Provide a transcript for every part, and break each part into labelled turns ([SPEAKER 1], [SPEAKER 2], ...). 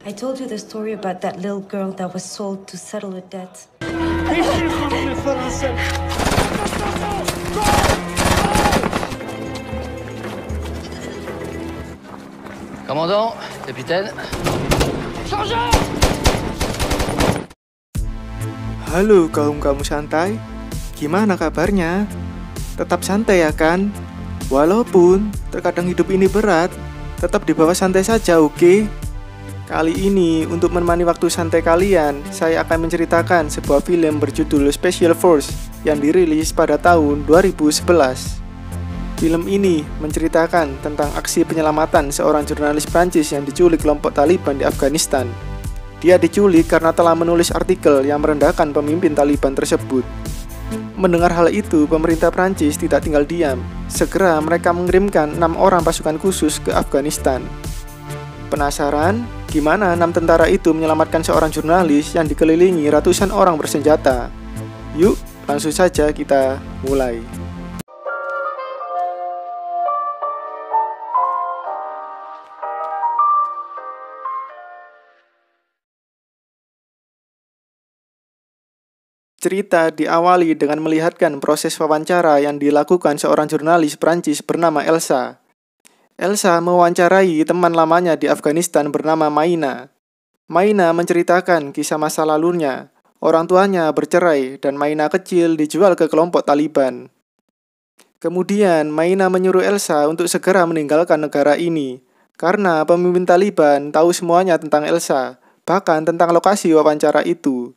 [SPEAKER 1] I told you the story about that little girl that was sold to settle a debt.
[SPEAKER 2] Commandant, capitaine. Chargeur!
[SPEAKER 3] Halo kaum-kaum santai, gimana kabarnya? Tetap santai ya kan? Walaupun terkadang hidup ini berat, tetap dibawa santai saja, oke? Kali ini, untuk menemani waktu santai kalian, saya akan menceritakan sebuah film berjudul Special Force yang dirilis pada tahun 2011. Film ini menceritakan tentang aksi penyelamatan seorang jurnalis Prancis yang diculik kelompok Taliban di Afghanistan. Dia diculik karena telah menulis artikel yang merendahkan pemimpin Taliban tersebut. Mendengar hal itu, pemerintah Prancis tidak tinggal diam. Segera mereka mengirimkan 6 orang pasukan khusus ke Afghanistan. Penasaran? Gimana 6 tentara itu menyelamatkan seorang jurnalis yang dikelilingi ratusan orang bersenjata? Yuk, langsung saja kita mulai. Cerita diawali dengan melihatkan proses wawancara yang dilakukan seorang jurnalis Prancis bernama Elsa. Elsa mewawancarai teman lamanya di Afghanistan bernama Maina. Maina menceritakan kisah masa lalunya. Orang tuanya bercerai dan Maina kecil dijual ke kelompok Taliban. Kemudian Maina menyuruh Elsa untuk segera meninggalkan negara ini karena pemimpin Taliban tahu semuanya tentang Elsa, bahkan tentang lokasi wawancara itu.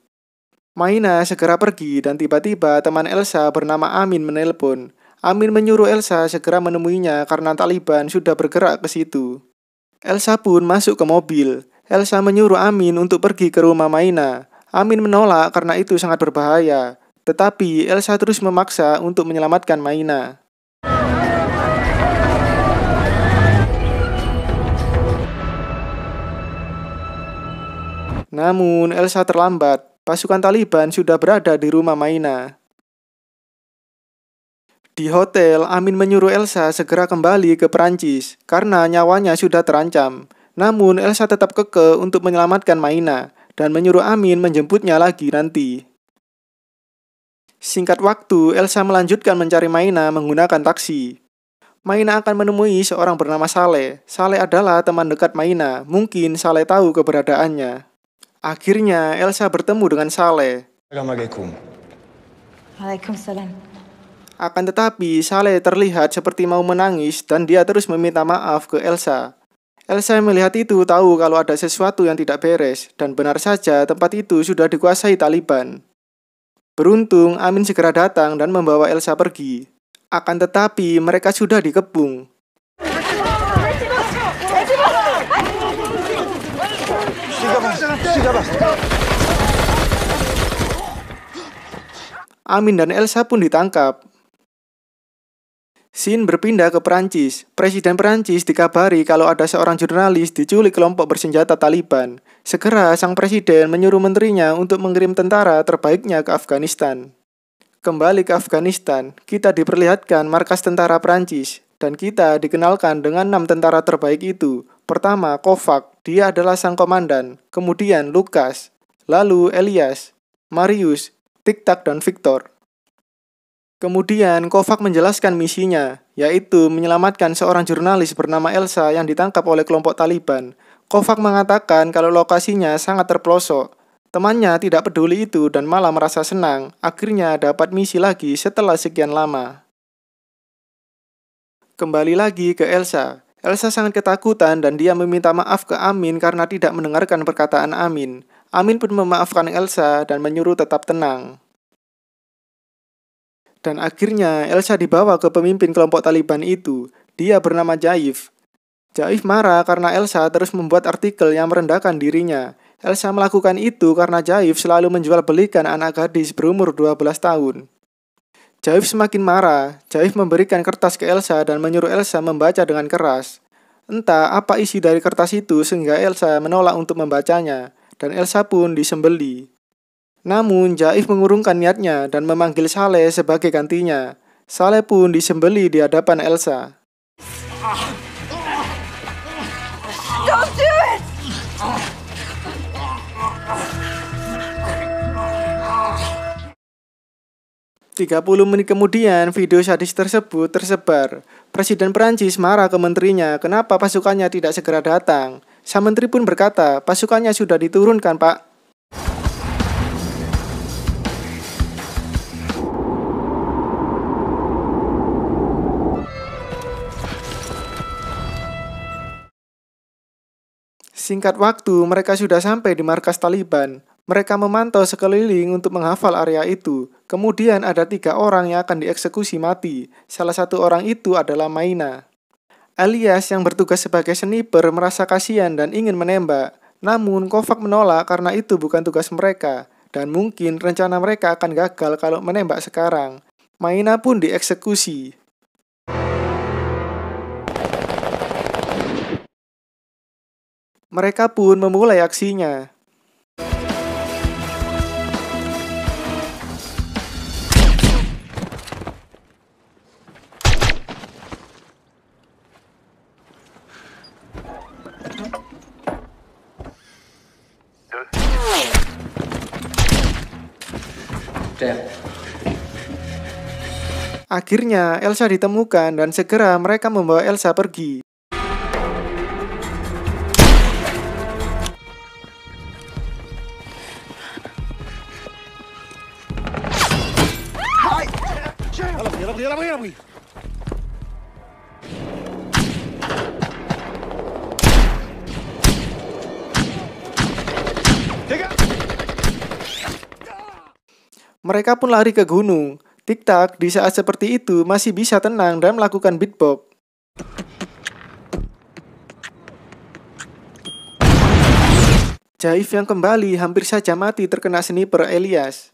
[SPEAKER 3] Maina segera pergi dan tiba-tiba teman Elsa bernama Amin menelpon. Amin menyuruh Elsa segera menemuinya karena Taliban sudah bergerak ke situ. Elsa pun masuk ke mobil. Elsa menyuruh Amin untuk pergi ke rumah Maina. Amin menolak karena itu sangat berbahaya. Tetapi Elsa terus memaksa untuk menyelamatkan Maina. Namun Elsa terlambat. Pasukan Taliban sudah berada di rumah Maina. Di hotel, Amin menyuruh Elsa segera kembali ke Perancis karena nyawanya sudah terancam. Namun Elsa tetap kekeh untuk menyelamatkan Maina dan menyuruh Amin menjemputnya lagi nanti. Singkat waktu, Elsa melanjutkan mencari Maina menggunakan taksi. Maina akan menemui seorang bernama Saleh. Saleh adalah teman dekat Maina. Mungkin Saleh tahu keberadaannya. Akhirnya Elsa bertemu dengan Saleh.
[SPEAKER 4] Assalamualaikum.
[SPEAKER 1] Waalaikumsalam.
[SPEAKER 3] Akan tetapi, Saleh terlihat seperti mau menangis dan dia terus meminta maaf ke Elsa. Elsa melihat itu tahu kalau ada sesuatu yang tidak beres dan benar saja tempat itu sudah dikuasai Taliban. Beruntung, Amin segera datang dan membawa Elsa pergi. Akan tetapi, mereka sudah dikepung. Amin dan Elsa pun ditangkap. Scene berpindah ke Perancis. Presiden Perancis dikabari kalau ada seorang jurnalis diculik kelompok bersenjata Taliban. Segera sang presiden menyuruh menterinya untuk mengirim tentara terbaiknya ke Afghanistan. Kembali ke Afghanistan, kita diperlihatkan markas tentara Perancis dan kita dikenalkan dengan 6 tentara terbaik itu. Pertama, Kovac, dia adalah sang komandan. Kemudian Lukas, lalu Elias, Marius, Tiktak dan Victor. Kemudian Kovac menjelaskan misinya, yaitu menyelamatkan seorang jurnalis bernama Elsa yang ditangkap oleh kelompok Taliban. Kovac mengatakan kalau lokasinya sangat terpelosok. Temannya tidak peduli itu dan malah merasa senang, akhirnya dapat misi lagi setelah sekian lama. Kembali lagi ke Elsa. Elsa sangat ketakutan dan dia meminta maaf ke Amin karena tidak mendengarkan perkataan Amin. Amin pun memaafkan Elsa dan menyuruh tetap tenang. Dan akhirnya Elsa dibawa ke pemimpin kelompok Taliban itu. Dia bernama Jaif. Jaif marah karena Elsa terus membuat artikel yang merendahkan dirinya. Elsa melakukan itu karena Jaif selalu menjual belikan anak gadis berumur 12 tahun. Jaif semakin marah. Jaif memberikan kertas ke Elsa dan menyuruh Elsa membaca dengan keras. Entah apa isi dari kertas itu sehingga Elsa menolak untuk membacanya. Dan Elsa pun disembeli. Namun Jaif mengurungkan niatnya dan memanggil Saleh sebagai gantinya. Saleh pun disembeli di hadapan Elsa.
[SPEAKER 1] Don't do it!
[SPEAKER 3] 30 menit kemudian, video sadis tersebut tersebar. Presiden Perancis marah ke menterinya, kenapa pasukannya tidak segera datang. Sang menteri pun berkata, pasukannya sudah diturunkan, Pak. Singkat waktu, mereka sudah sampai di markas Taliban. Mereka memantau sekeliling untuk menghafal area itu. Kemudian ada 3 orang yang akan dieksekusi mati. Salah satu orang itu adalah Maina. Elias yang bertugas sebagai sniper merasa kasihan dan ingin menembak. Namun Kovac menolak karena itu bukan tugas mereka. Dan mungkin rencana mereka akan gagal kalau menembak sekarang. Maina pun dieksekusi. Mereka pun memulai aksinya. Akhirnya Elsa ditemukan dan segera mereka membawa Elsa pergi. Mereka pun lari ke gunung. Tik-tak di saat seperti itu masih bisa tenang dan melakukan beatbox. Jaif yang kembali hampir saja mati terkena sniper Elias.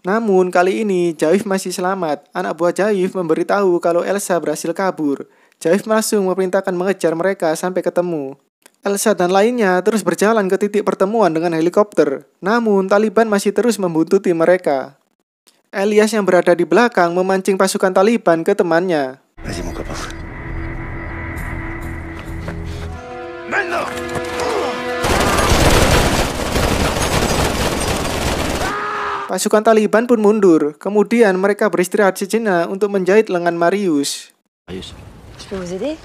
[SPEAKER 3] Namun kali ini Jaif masih selamat. Anak buah Jaif memberitahu kalau Elsa berhasil kabur. Jaif langsung memerintahkan mengejar mereka sampai ketemu. Elsa dan lainnya terus berjalan ke titik pertemuan dengan helikopter. Namun Taliban masih terus membuntuti mereka. Elias yang berada di belakang memancing pasukan Taliban ke temannya. Pasukan Taliban pun mundur. Kemudian mereka beristirahat sejenak untuk menjahit lengan Marius.
[SPEAKER 1] Je peux vous aider?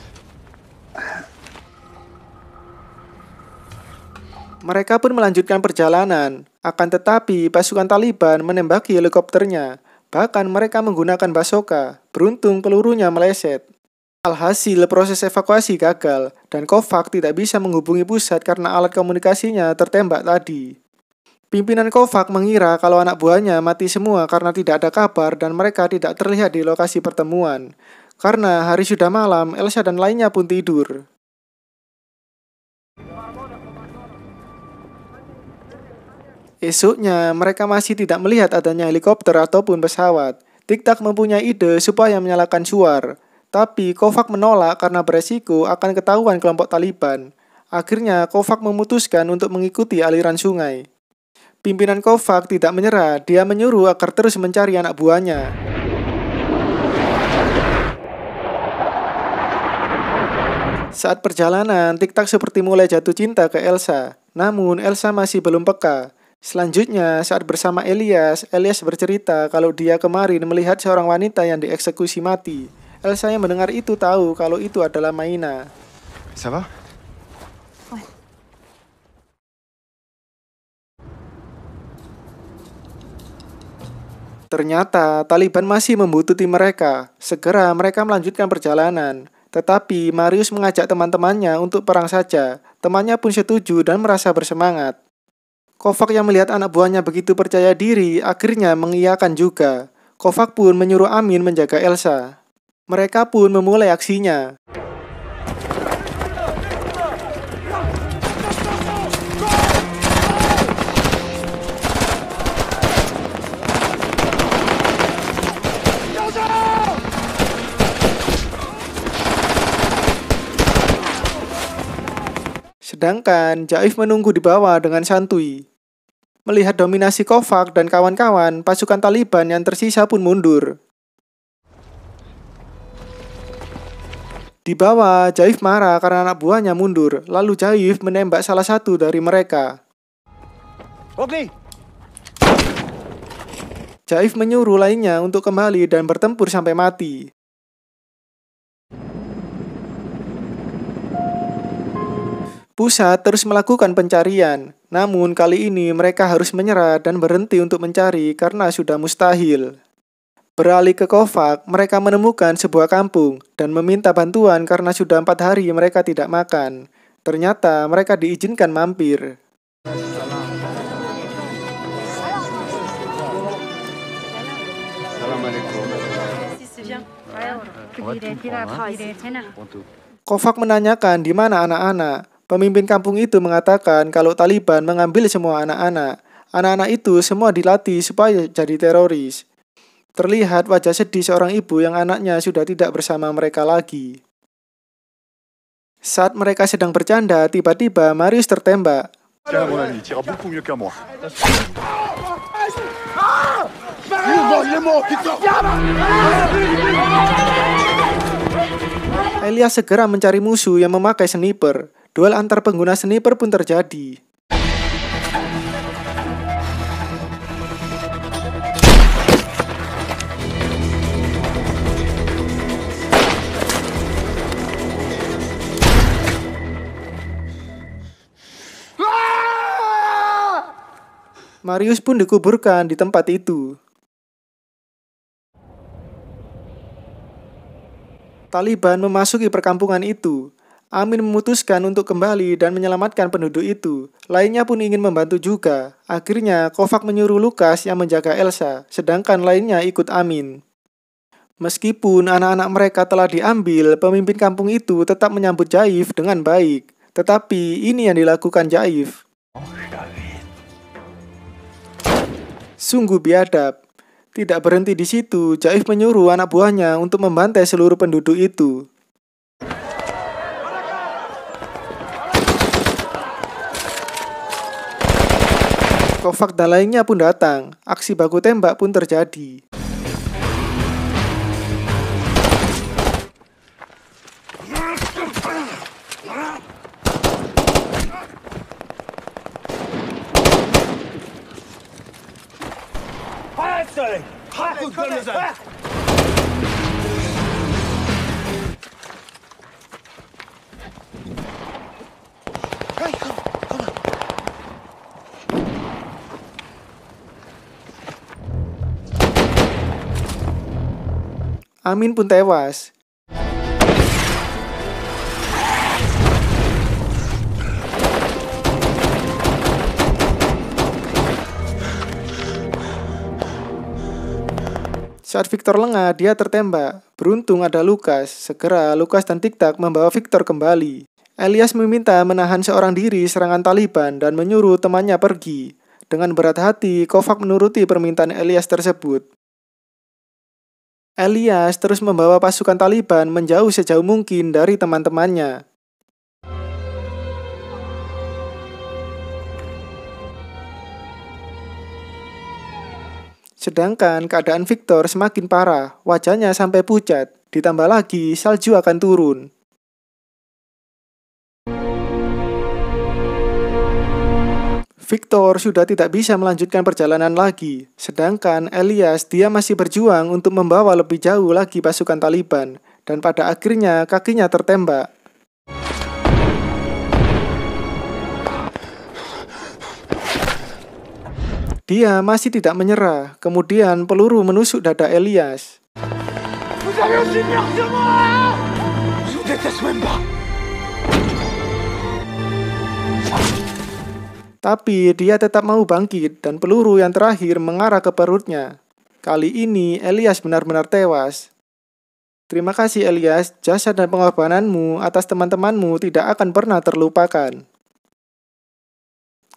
[SPEAKER 3] Mereka pun melanjutkan perjalanan. Akan tetapi pasukan Taliban menembaki helikopternya. Bahkan mereka menggunakan basoka. Beruntung pelurunya meleset. Alhasil proses evakuasi gagal. Dan Kovac tidak bisa menghubungi pusat karena alat komunikasinya tertembak tadi. Pimpinan Kovac mengira kalau anak buahnya mati semua karena tidak ada kabar dan mereka tidak terlihat di lokasi pertemuan. Karena hari sudah malam, Elsa dan lainnya pun tidur. Esoknya, mereka masih tidak melihat adanya helikopter ataupun pesawat. Tik-tak mempunyai ide supaya menyalakan suar. Tapi Kovac menolak karena beresiko akan ketahuan kelompok Taliban. Akhirnya, Kovac memutuskan untuk mengikuti aliran sungai. Pimpinan Kovac tidak menyerah, dia menyuruh agar terus mencari anak buahnya. Saat perjalanan, Tik-tak seperti mulai jatuh cinta ke Elsa. Namun, Elsa masih belum peka. Selanjutnya, saat bersama Elias bercerita kalau dia kemarin melihat seorang wanita yang dieksekusi mati. Elsa yang mendengar itu tahu kalau itu adalah Maina.
[SPEAKER 4] Ça va?
[SPEAKER 1] Ouais.
[SPEAKER 3] Ternyata Taliban masih membuntuti mereka. Segera mereka melanjutkan perjalanan. Tetapi Marius mengajak teman-temannya untuk perang saja. Temannya pun setuju dan merasa bersemangat. Kovac yang melihat anak buahnya begitu percaya diri, akhirnya mengiyakan juga. Kovac pun menyuruh Amin menjaga Elsa. Mereka pun memulai aksinya. Sedangkan Jaif menunggu di bawah dengan santuy. Melihat dominasi Kovac dan kawan-kawan, pasukan Taliban yang tersisa pun mundur. Di bawah, Jaif marah karena anak buahnya mundur. Lalu Jaif menembak salah satu dari mereka. Jaif menyuruh lainnya untuk kembali dan bertempur sampai mati. Pusat terus melakukan pencarian, namun kali ini mereka harus menyerah dan berhenti untuk mencari karena sudah mustahil. Beralih ke Kovac, mereka menemukan sebuah kampung dan meminta bantuan karena sudah 4 hari mereka tidak makan. Ternyata mereka diizinkan mampir. Kovac menanyakan di mana anak-anak. Pemimpin kampung itu mengatakan kalau Taliban mengambil semua anak-anak. Anak-anak itu semua dilatih supaya jadi teroris. Terlihat wajah sedih seorang ibu yang anaknya sudah tidak bersama mereka lagi. Saat mereka sedang bercanda, tiba-tiba Marius tertembak.
[SPEAKER 4] Tiens, mon ami, tu iras beaucoup mieux qu'à moi.
[SPEAKER 3] Elias segera mencari musuh yang memakai sniper. Duel antar pengguna sniper pun terjadi. Marius pun dikuburkan di tempat itu. Taliban memasuki perkampungan itu. Amin memutuskan untuk kembali dan menyelamatkan penduduk itu. Lainnya pun ingin membantu juga. Akhirnya, Kovac menyuruh Lukas yang menjaga Elsa, sedangkan lainnya ikut Amin. Meskipun anak-anak mereka telah diambil, pemimpin kampung itu tetap menyambut Jaif dengan baik. Tetapi ini yang dilakukan Jaif. Sungguh biadab. Tidak berhenti di situ, Jaif menyuruh anak buahnya untuk membantai seluruh penduduk itu. Kovac dan lainnya pun datang. Aksi baku tembak pun terjadi. Amin pun tewas. Saat Victor lengah, dia tertembak. Beruntung ada Lukas. Segera Lukas dan Tik-Tak membawa Victor kembali. Elias meminta menahan seorang diri serangan Taliban dan menyuruh temannya pergi. Dengan berat hati, Kovac menuruti permintaan Elias tersebut. Elias terus membawa pasukan Taliban menjauh sejauh mungkin dari teman-temannya. Sedangkan keadaan Victor semakin parah, wajahnya sampai pucat. Ditambah lagi, salju akan turun. Victor sudah tidak bisa melanjutkan perjalanan lagi. Sedangkan Elias, dia masih berjuang untuk membawa lebih jauh lagi pasukan Taliban. Dan pada akhirnya kakinya tertembak. Dia masih tidak menyerah. Kemudian peluru menusuk dada Elias. Tapi dia tetap mau bangkit dan peluru yang terakhir mengarah ke perutnya. Kali ini Elias benar-benar tewas. Terima kasih Elias, jasa dan pengorbananmu atas teman-temanmu tidak akan pernah terlupakan.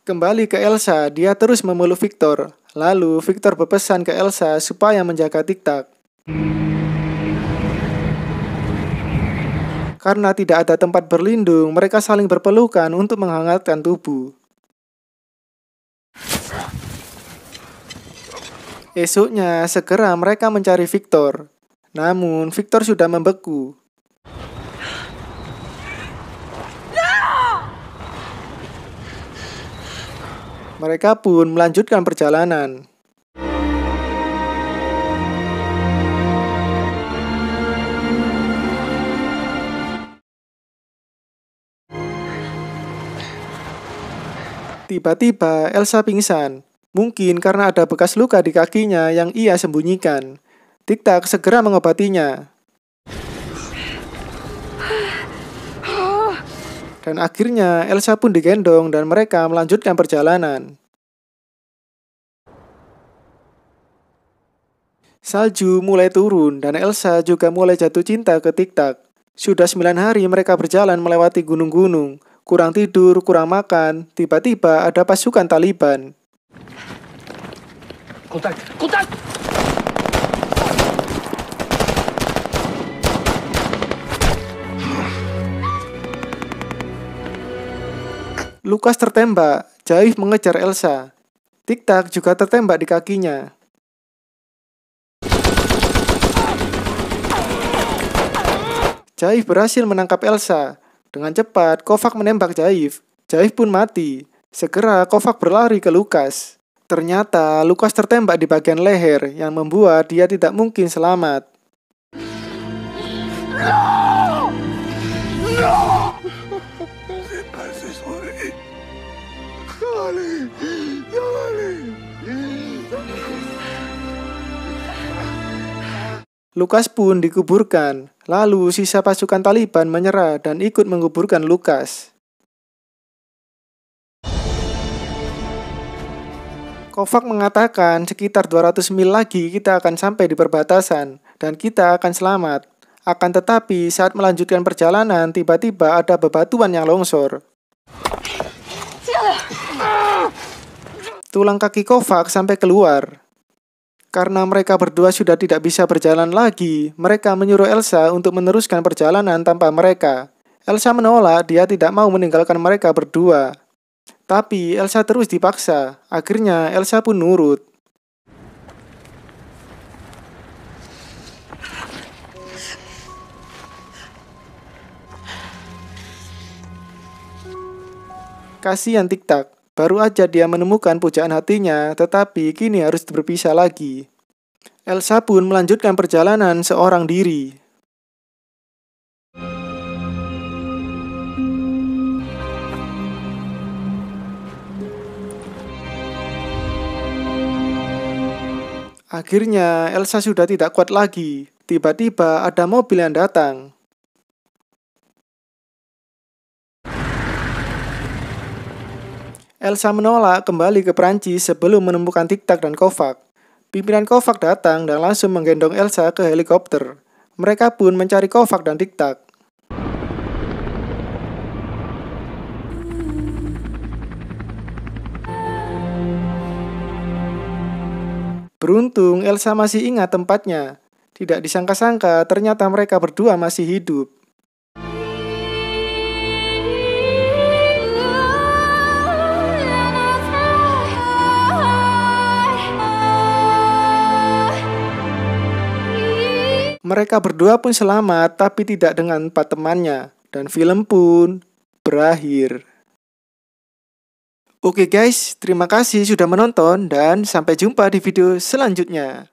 [SPEAKER 3] Kembali ke Elsa, dia terus memeluk Victor. Lalu Victor berpesan ke Elsa supaya menjaga Tik-Tak. Karena tidak ada tempat berlindung, mereka saling berpelukan untuk menghangatkan tubuh. Esoknya, segera mereka mencari Victor. Namun, Victor sudah membeku. Mereka pun melanjutkan perjalanan. Tiba-tiba Elsa pingsan. Mungkin karena ada bekas luka di kakinya yang ia sembunyikan. Tik-tak segera mengobatinya. Dan akhirnya Elsa pun digendong dan mereka melanjutkan perjalanan. Salju mulai turun dan Elsa juga mulai jatuh cinta ke Tik-tak. Sudah 9 hari mereka berjalan melewati gunung-gunung. Kurang tidur, kurang makan. Tiba-tiba ada pasukan Taliban.
[SPEAKER 2] Contact! Contact!
[SPEAKER 3] Lukas tertembak. Jaif mengejar Elsa. Tik-tak juga tertembak di kakinya. Jaif berhasil menangkap Elsa. Dengan cepat, Kovac menembak Jaif. Jaif pun mati. Segera Kovac berlari ke Lukas. Ternyata Lukas tertembak di bagian leher yang membuat dia tidak mungkin selamat. Lukas pun dikuburkan. Lalu sisa pasukan Taliban menyerah dan ikut menguburkan Lukas. Kovac mengatakan sekitar 200 mil lagi kita akan sampai di perbatasan dan kita akan selamat. Akan tetapi saat melanjutkan perjalanan tiba-tiba ada bebatuan yang longsor. Tulang kaki Kovac sampai keluar. Karena mereka berdua sudah tidak bisa berjalan lagi, mereka menyuruh Elsa untuk meneruskan perjalanan tanpa mereka. Elsa menolak, dia tidak mau meninggalkan mereka berdua. Tapi Elsa terus dipaksa. Akhirnya Elsa pun nurut. Kasihan Tik-tak. Baru aja dia menemukan pujaan hatinya, tetapi kini harus berpisah lagi. Elsa pun melanjutkan perjalanan seorang diri. Akhirnya Elsa sudah tidak kuat lagi. Tiba-tiba ada mobil yang datang. Elsa menolak kembali ke Prancis sebelum menemukan Tik-tak dan Kovac. Pimpinan Kovac datang dan langsung menggendong Elsa ke helikopter. Mereka pun mencari Kovac dan Tik-tak. Beruntung Elsa masih ingat tempatnya. Tidak disangka-sangka ternyata mereka berdua masih hidup. Mereka berdua pun selamat, tapi tidak dengan 4 temannya. Dan film pun berakhir. Oke guys, terima kasih sudah menonton dan sampai jumpa di video selanjutnya.